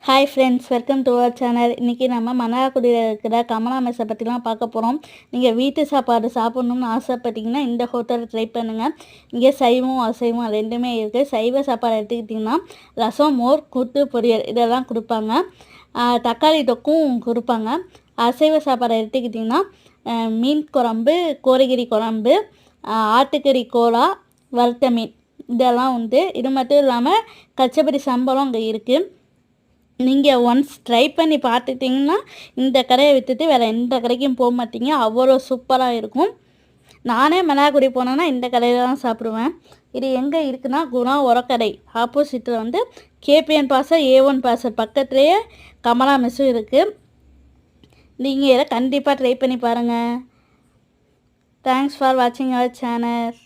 Hi friends, welcome to our channel. இன்றைக்கி நம்ம மன்னார்குடியில் இருக்கிற கமலா மெஸ்ஸை பற்றிலாம் பார்க்க போகிறோம். நீங்கள் வீட்டு சாப்பாடு சாப்பிட்ணுன்னு ஆசைப்பட்டீங்கன்னா இந்த ஹோட்டலை ட்ரை பண்ணுங்கள். இங்கே சைவம் அசைவம் ரெண்டுமே இருக்குது. சைவ சாப்பாடு எடுத்துக்கிட்டிங்கன்னா ரசம், மோர், கூட்டு, பொரியல் இதெல்லாம் கொடுப்பாங்க. தக்காளி தொக்கும் கொடுப்பாங்க. அசைவ சாப்பாடு எடுத்துக்கிட்டிங்கன்னா மீன் குழம்பு, கோழிக்கறி குழம்பு, ஆட்டுக்கறி கோலா, வறுத்த மீன் இதெல்லாம் உண்டு. இது மட்டும் இல்லாமல் கச்சப்படி சம்பளம் அங்கே இருக்குது. நீங்கள் ஒன்ஸ் ட்ரை பண்ணி பார்த்துட்டிங்கன்னா இந்த கடையை விட்டுட்டு வேறு எந்த கடைக்கும் போக மாட்டீங்க. அவ்வளோ சூப்பராக இருக்கும். நானே மன்னார்குடி போனேன்னா இந்த கடையில் தான் சாப்பிடுவேன். இது எங்கே இருக்குன்னா குணா உரக்கடை ஆப்போசிட்டில் வந்து கேபிஎன் பாசர், A1 பாசர் பக்கத்துலேயே கமலா மெஸ்ஸும் இருக்குது. நீங்கள் இதை கண்டிப்பாக ட்ரை பண்ணி பாருங்கள். தேங்க்ஸ் ஃபார் வாட்சிங் அவர் சேனல்.